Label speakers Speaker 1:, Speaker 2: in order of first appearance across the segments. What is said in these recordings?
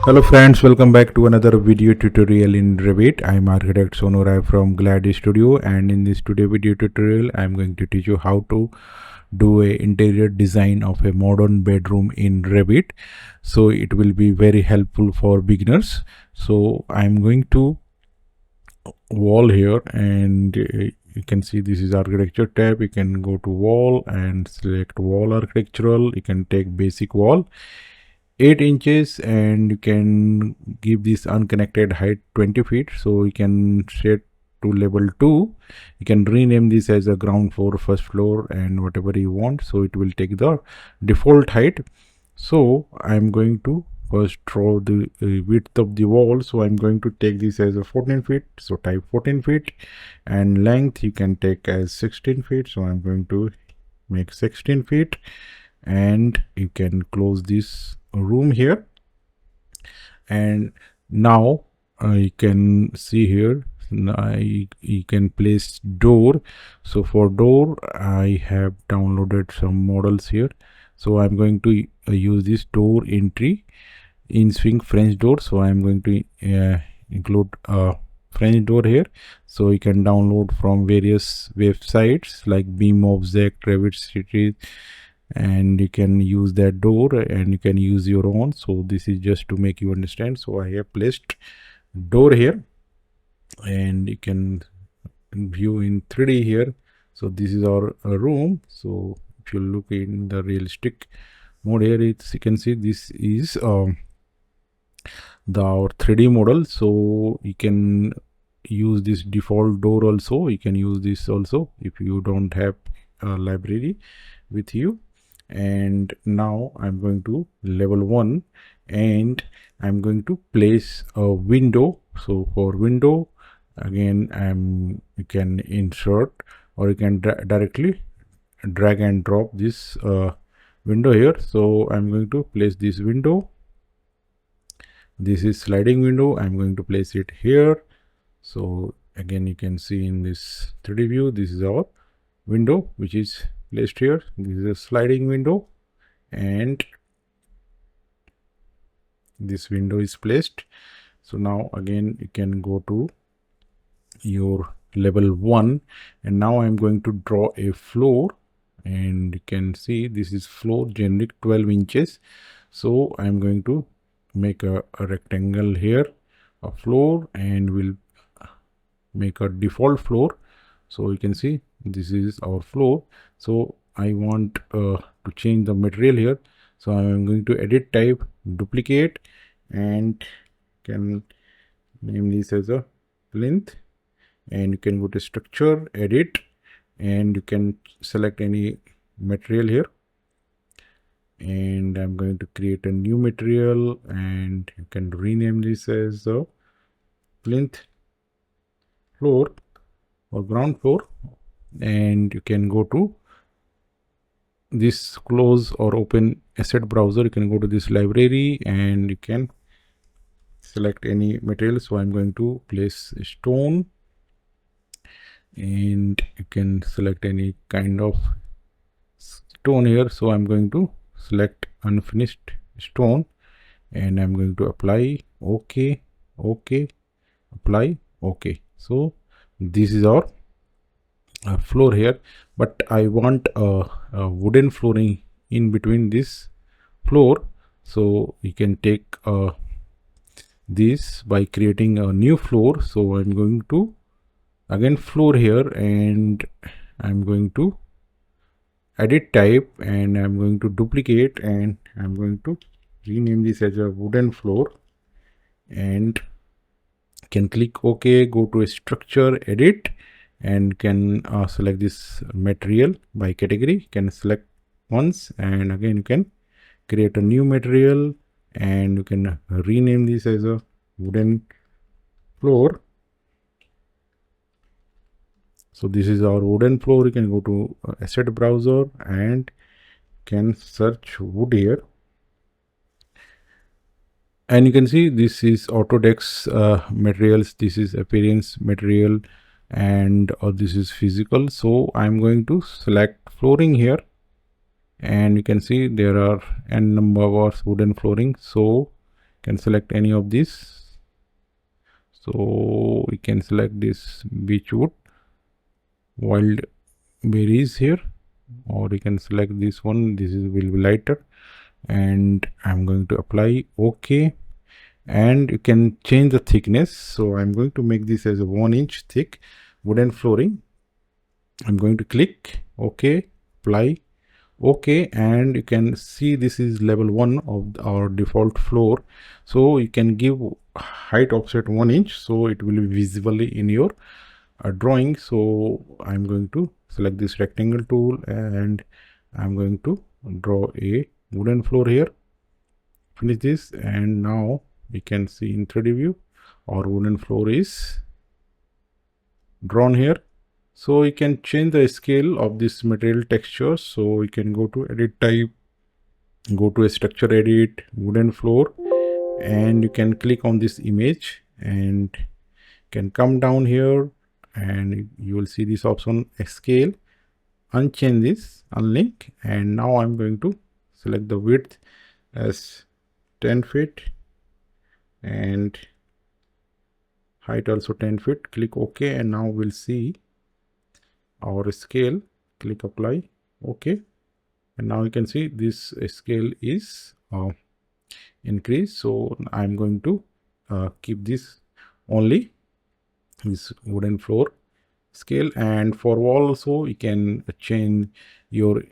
Speaker 1: Hello friends, welcome back to another video tutorial in Revit. I'm architect Sonorai from Glad Studio, and in this today video tutorial I'm going to teach you how to do a interior design of a modern bedroom in Revit. So it will be very helpful for beginners. So I'm going to wall here, and you can see this is architecture tab. You can go to wall and select wall architectural. You can take basic wall 8 inches, and you can give this unconnected height 20 feet. So you can set to level 2. You can rename this as a ground floor, first floor, and whatever you want. So it will take the default height. So I'm going to first draw the width of the wall. So I'm going to take this as a 14 feet. So type 14 feet, and length you can take as 16 feet. So I'm going to make 16 feet, and you can close this room here. And now you can see here you can place door. So for door I have downloaded some models here. So I'm going to use this door entry in swing French door. So I'm going to include a French door here. So you can download from various websites like Beam Object, Revit City, and you can use that door and you can use your own. So this is just to make you understand. So I have placed door here, and you can view in 3D here. So this is our room. So if you look in the realistic mode here, you can see this is our 3D model. So you can use this default door also. You can use this also if you don't have a library with you. And now I'm going to level 1, and I'm going to place a window. So for window, again, you can insert, or you can directly drag and drop this window here. So I'm going to place this window. This is sliding window. I'm going to place it here. So again, you can see in this 3D view, this is our window which is placed here. This is a sliding window, and this window is placed. So now again you can go to your level 1, and now I'm going to draw a floor, and you can see this is floor generic 12 inches. So I'm going to make a rectangle here, a floor, and we'll make a default floor. So you can see this is our floor. So I want to change the material here. So I'm going to edit type, duplicate, and can name this as a plinth. And you can go to structure, edit, and you can select any material here. And I'm going to create a new material, and you can rename this as a plinth floor or ground floor. And you can go to this close or open asset browser. You can go to this library and you can select any material. So I'm going to place a stone, and you can select any kind of stone here. So I'm going to select unfinished stone, and I'm going to apply, okay, apply, okay. So this is our floor here, but I want a wooden flooring in between this floor. So you can take this by creating a new floor. So I'm going to again floor here, and I'm going to edit type, and I'm going to duplicate, and I'm going to rename this as a wooden floor. And can click OK, go to a structure, edit, and can select this material by category. Can select once, and again you can create a new material, and you can rename this as a wooden floor. So this is our wooden floor. You can go to asset browser and can search wood here, and you can see this is Autodesk materials. This is appearance material, and this is physical. So I'm going to select flooring here, and you can see there are n number of wooden flooring. So can select any of this. So we can select this beechwood, wild berries here, or you can select this one. This is will be lighter, and I'm going to apply OK. And you can change the thickness. So I'm going to make this as a 1 inch thick wooden flooring. I'm going to click OK, apply OK, and you can see this is level 1 of our default floor. So you can give height offset 1 inch, so it will be visibly in your drawing. So I'm going to select this rectangle tool, and I'm going to draw a wooden floor here. Finish this, and now we can see in 3D view our wooden floor is drawn here. So you can change the scale of this material texture. So we can go to edit type, go to a structure edit, wooden floor, and you can click on this image and can come down here, and you will see this option scale, unchange this, unlink, and now I'm going to select the width as 10 feet and height also 10 feet. Click OK, and now we'll see our scale. Click apply, OK, and now you can see this scale is increased. So I'm going to keep this only this wooden floor scale. And for wall also you can change your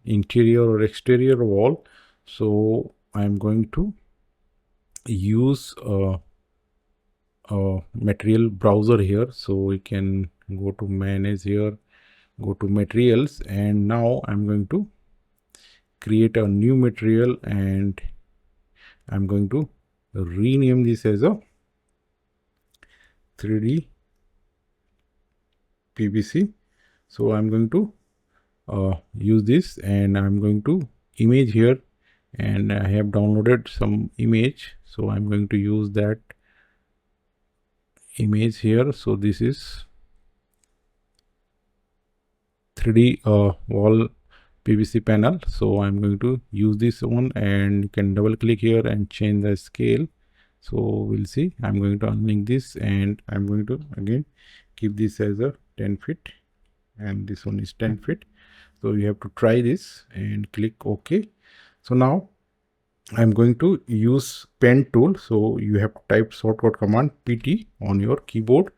Speaker 1: interior or exterior wall. So I'm going to use a material browser here. So we can go to manage here, go to materials, and now I'm going to create a new material, and I'm going to rename this as a 3D PVC. So I'm going to use this, and I'm going to image here, and I have downloaded some image, so I'm going to use that image here. So this is 3D wall PVC panel. So I'm going to use this one, and you can double click here and change the scale. So we'll see. I'm going to unlink this, and I'm going to again keep this as a 10 feet, and this one is 10 feet. So you have to try this and click OK. So now I'm going to use pen tool. So you have to type shortcut command PT on your keyboard,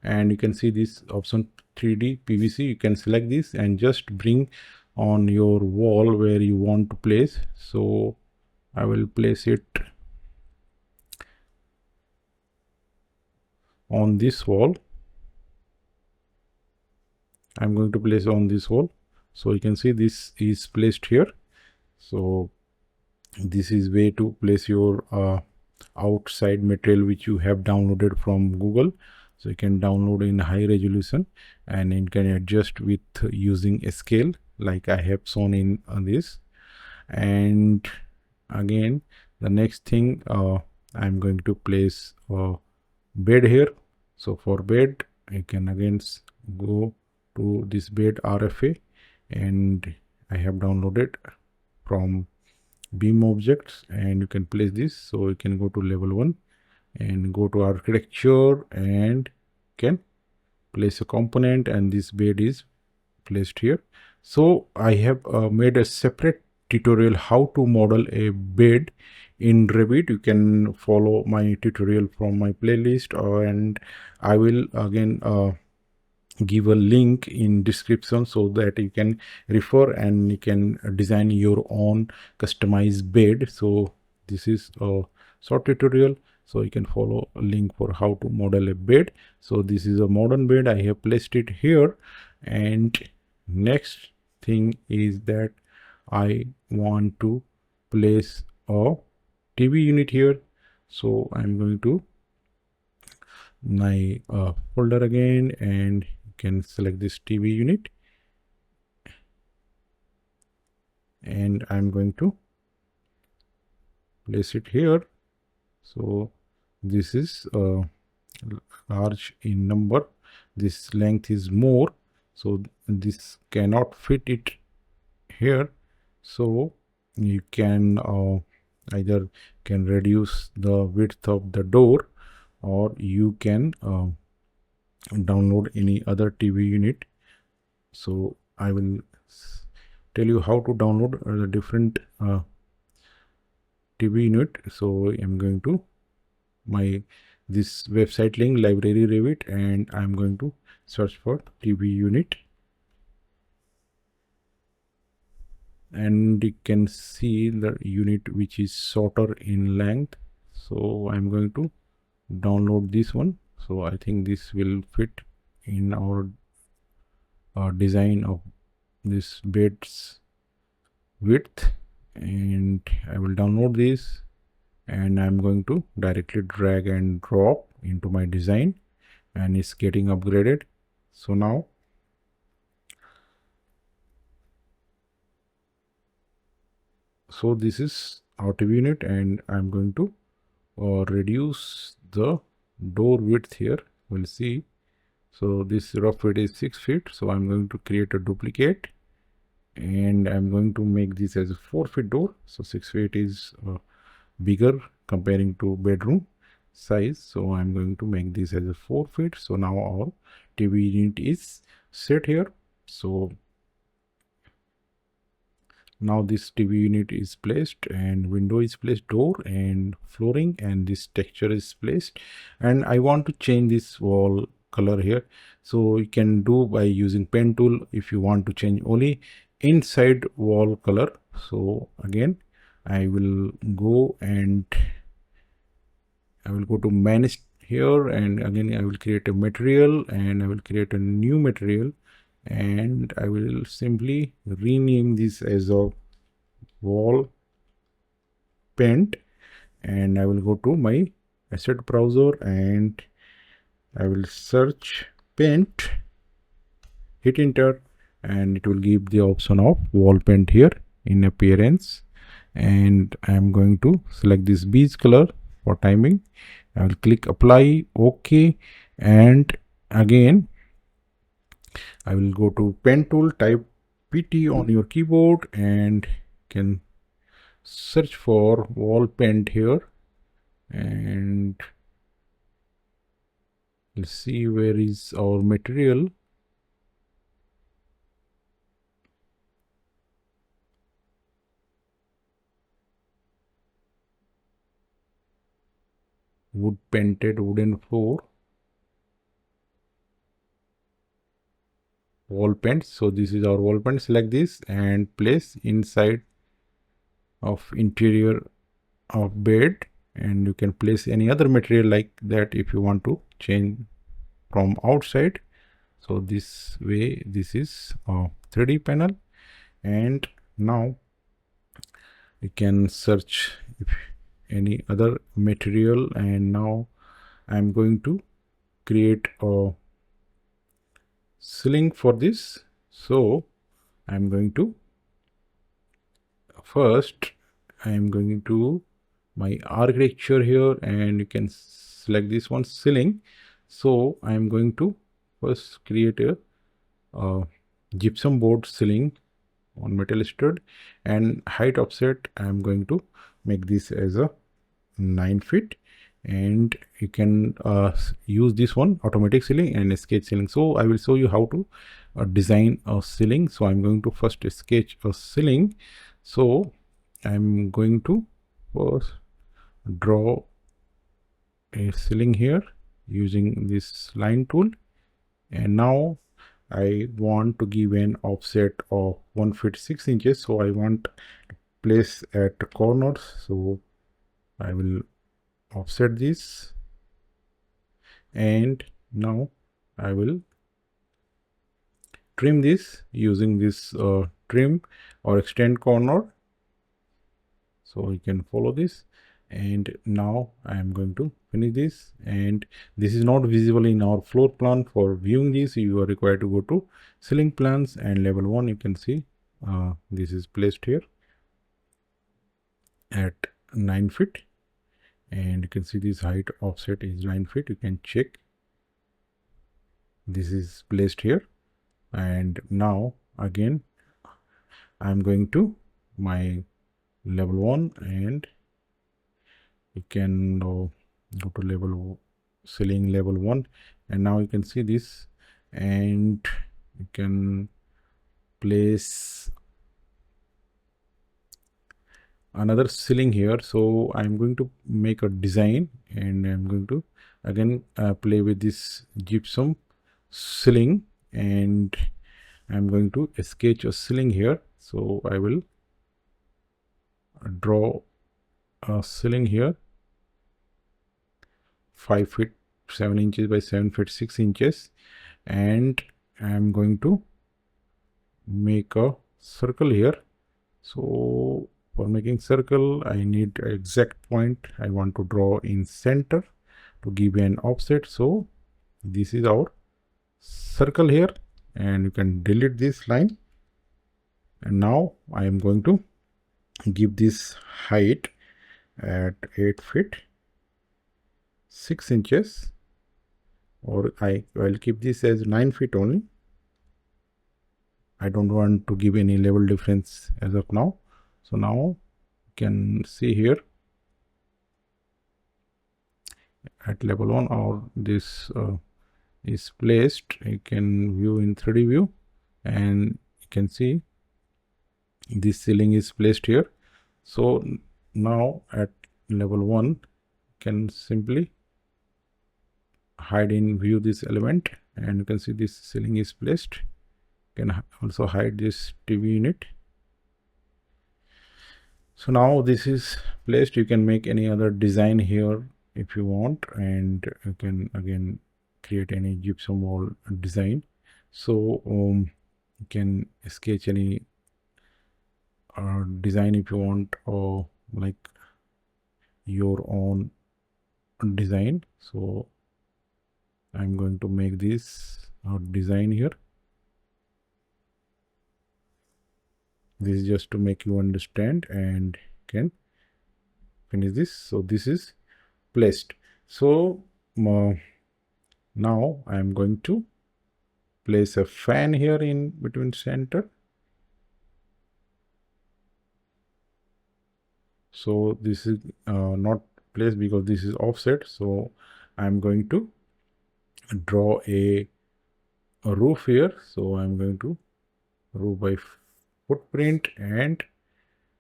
Speaker 1: and you can see this option 3D PVC. You can select this and just bring on your wall where you want to place. So I will place it on this wall. I'm going to place on this wall. So you can see this is placed here. So this is way to place your outside material which you have downloaded from Google. So you can download in high resolution, and you can adjust with using a scale like I have shown in this. And again, the next thing, I'm going to place a bed here. So for bed, you can again go to this bed RFA, and I have downloaded from beam objects, and you can place this. So you can go to level 1 and go to architecture, and can place a component, and this bed is placed here. So I have made a separate tutorial how to model a bed in Revit. You can follow my tutorial from my playlist, and I will again give a link in description so that you can refer and you can design your own customized bed. So this is a short tutorial, so you can follow a link for how to model a bed. So this is a modern bed. I have placed it here, and next thing is that I want to place a TV unit here. So I'm going to my folder again, and can select this TV unit, and I'm going to place it here. So this is large in number, this length is more, so this cannot fit it here. So you can either can reduce the width of the door, or you can download any other TV unit. So I will tell you how to download the different TV unit. So I'm going to my this website link, library Revit, and I'm going to search for TV unit, and you can see the unit which is shorter in length. So I'm going to download this one. So I think this will fit in our design of this bed's width, and I will download this, and I'm going to directly drag and drop into my design, and it's getting upgraded. So now this is our TV unit, and I'm going to reduce the door width here. We'll see. So this rough width is 6 feet, so I'm going to create a duplicate, and I'm going to make this as a 4-foot door. So 6 feet is bigger comparing to bedroom size, so I'm going to make this as a 4 feet. So now our TV unit is set here. So now this TV unit is placed, and window is placed, door and flooring, and this texture is placed, and I want to change this wall color here. So you can do by using pen tool if you want to change only inside wall color. So again I will go to manage here, and again I will create a material, and I will create a new material, and I will simply rename this as a wall paint, and I will go to my asset browser, and I will search paint, hit enter, and it will give the option of wall paint here in appearance, and I am going to select this beige color for timing. I will click apply, OK, and again I will go to pen tool, type PT on your keyboard, and can search for wall paint here, and let's see where is our material. Wood painted wooden floor, wall paint. So this is our wall paint. Select this and place inside of interior of bed, and you can place any other material like that if you want to change from outside. So this way, this is a 3D panel, and now you can search if any other material, and now I'm going to create a ceiling for this. So I'm going to first I'm going to my architecture here, and you can select this one, ceiling. So I'm going to first create a gypsum board ceiling on metal stud, and height offset I'm going to make this as a 9 feet, and you can use this one, automatic ceiling and sketch ceiling. So I will show you how to design a ceiling. So I'm going to first sketch a ceiling. So I'm going to first draw a ceiling here using this line tool, and now I want to give an offset of 1 feet 6 inches. So I want place at corners, so I will offset this, and now I will trim this using this trim or extend corner. So you can follow this, and now I am going to finish this, and this is not visible in our floor plan. For viewing this, you are required to go to ceiling plans and level 1. You can see this is placed here at 9 feet, and you can see this height offset is 9 feet. You can check this is placed here, and now again I'm going to my level 1, and you can go to ceiling level 1, and now you can see this, and you can place another ceiling here. So I'm going to make a design, and I'm going to again play with this gypsum ceiling, and I'm going to sketch a ceiling here. So I will draw a ceiling here, 5 feet 7 inches by 7 feet 6 inches, and I'm going to make a circle here. So for making circle, I need exact point I want to draw in center to give an offset. So this is our circle here, and you can delete this line. And now I am going to give this height at 8 feet 6 inches, or I will keep this as 9 feet only. I don't want to give any level difference as of now. So now you can see here at level 1, or this is placed. You can view in 3D view, and you can see this ceiling is placed here. So now at level 1, you can simply hide in view this element, and you can see this ceiling is placed. You can also hide this TV unit. So now this is placed. You can make any other design here if you want, and you can again create any gypsum wall design. So you can sketch any design if you want, or like your own design. So I'm going to make this design here. This is just to make you understand, and can finish this. So this is placed. So now I'm going to place a fan here in between center. So this is not placed because this is offset. So I'm going to draw a roof here. So I'm going to roof by footprint, and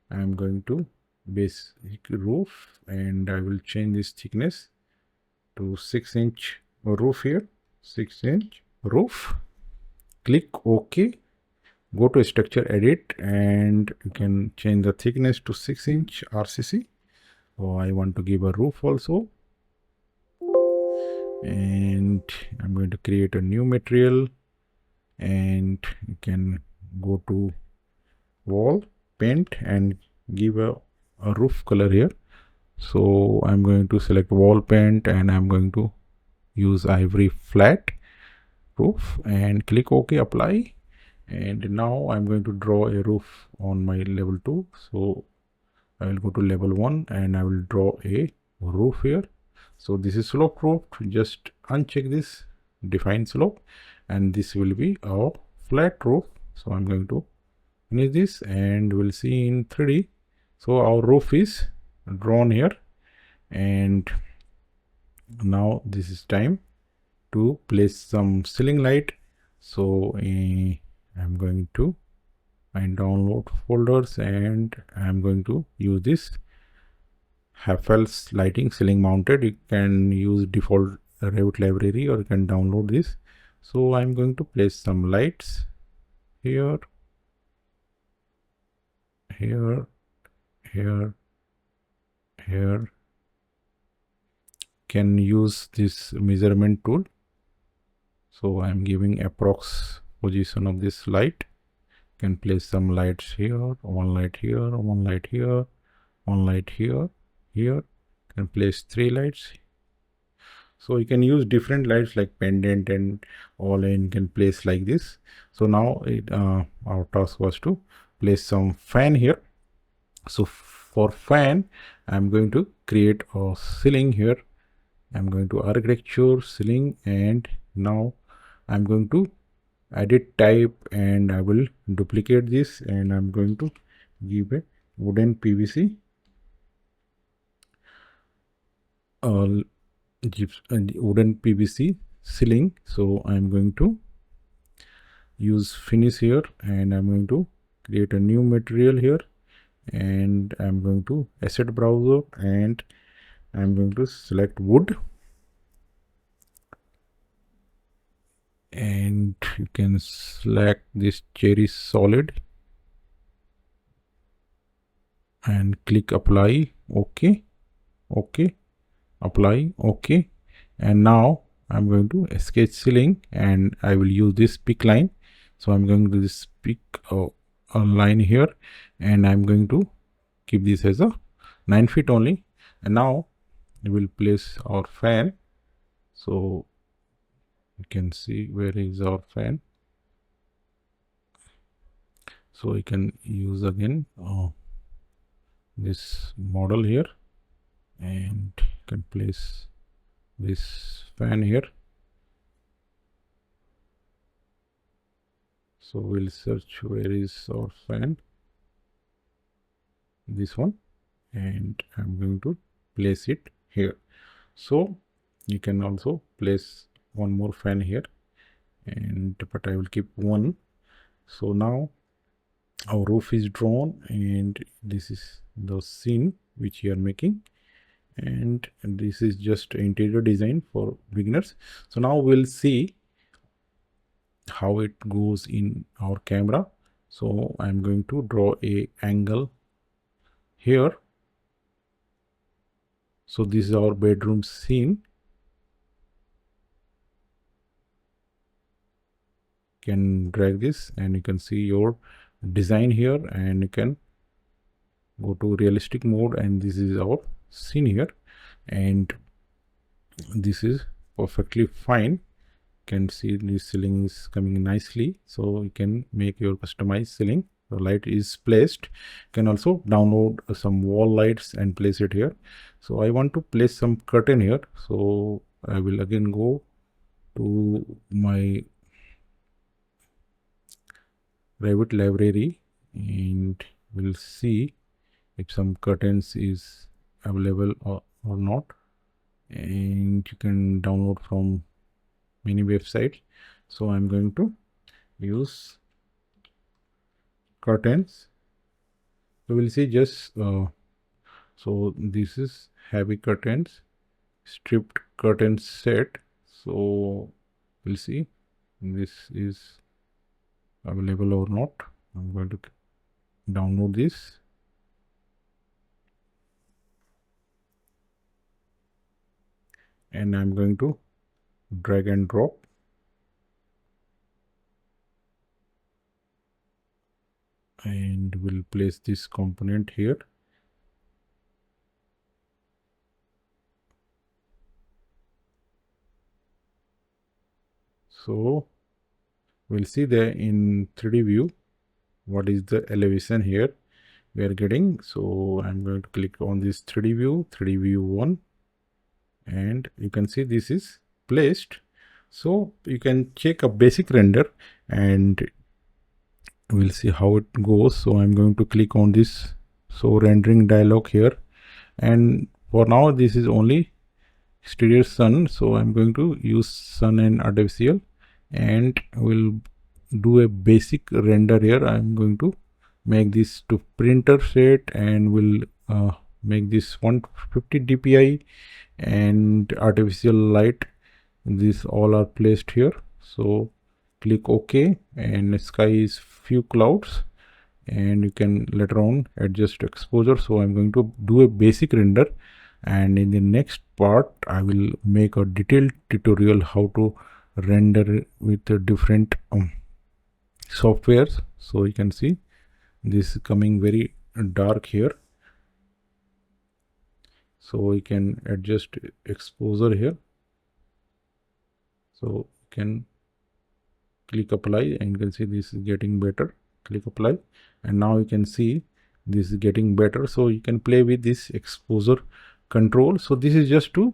Speaker 1: I'm going to basic roof, and I will change this thickness to 6-inch roof here. 6-inch roof. Click OK. Go to structure edit, and you can change the thickness to 6-inch RCC. So I want to give a roof also, and I'm going to create a new material, and you can go to wall, paint, and give a roof color here. So I'm going to select wall paint, and I'm going to use ivory flat roof, and click OK, apply. And now I'm going to draw a roof on my level 2. So I will go to level 1, and I will draw a roof here. So this is slope roof. Just uncheck this, define slope, and this will be our flat roof. So I'm going to finish this, and we'll see in 3D. So our roof is drawn here, and now this is time to place some ceiling light. So I'm going to find download folders, and I'm going to use this Hafels lighting ceiling mounted. You can use default Revit library, or you can download this. So I'm going to place some lights here, here, here, here. Can use this measurement tool. So I'm giving approx position of this light. Can place some lights here, one light here, one light here, one light here, here. Can place 3 lights. So you can use different lights like pendant and all, and can place like this. So now our task was to place some fan here. So for fan, I'm going to create a ceiling here. I'm going to architecture ceiling, and now I'm going to edit type, and I will duplicate this, and I'm going to give a wooden PVC wooden PVC ceiling. So I'm going to use finish here, and I'm going to create a new material here, and I'm going to asset browser, and I'm going to select wood, and you can select this cherry solid and click apply. Okay, okay, apply. Okay, and now I'm going to sketch ceiling, and I will use this pick line. So I'm going to this pick a line here, and I'm going to keep this as a 9 feet only. And now we will place our fan. So you can see where is our fan. So we can use again this model here, and you can place this fan here. So we'll search where is our fan, this one, and I'm going to place it here. So you can also place one more fan here, and but I will keep one. So now our roof is drawn, and this is the scene which you are making, and this is just interior design for beginners. So now we'll see how it goes in our camera. So I'm going to draw a angle here. So this is our bedroom scene. You can drag this, and you can see your design here, and you can go to realistic mode, and this is our scene here, and this is perfectly fine. Can see this ceiling is coming nicely, so you can make your customized ceiling. The light is placed. You can also download some wall lights and place it here. So I want to place some curtain here, so I will again go to my Revit library, and we'll see if some curtains is available or not, and you can download from many websites. So I'm going to use curtains. So we'll see just so this is heavy curtains, stripped curtain set. So we'll see this is available or not. I'm going to download this, and I'm going to drag and drop, and we'll place this component here. So we'll see there in 3D view what is the elevation here we are getting. So I'm going to click on this 3D view 1, and you can see this is placed. So you can check a basic render, and we'll see how it goes. So I'm going to click on this so rendering dialog here, and for now this is only exterior sun. So I'm going to use sun and artificial, and we'll do a basic render here. I'm going to make this to printer set, and we'll make this 150 dpi and artificial light. These all are placed here. So click OK, and sky is few clouds, and you can later on adjust exposure. So I'm going to do a basic render, and in the next part I will make a detailed tutorial how to render with the different softwares. So you can see this is coming very dark here, so we can adjust exposure here. So you can click apply, and you can see this is getting better. Click apply, and now you can see this is getting better. So you can play with this exposure control. So this is just to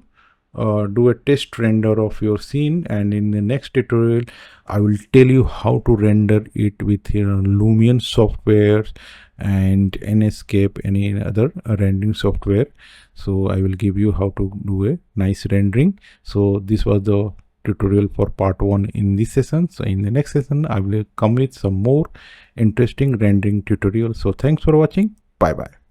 Speaker 1: do a test render of your scene, and in the next tutorial I will tell you how to render it with Lumion software and Nscape, any other rendering software. So I will give you how to do a nice rendering. So this was the tutorial for part 1 in this session. So in the next session I will come with some more interesting rendering tutorials. So thanks for watching. Bye bye.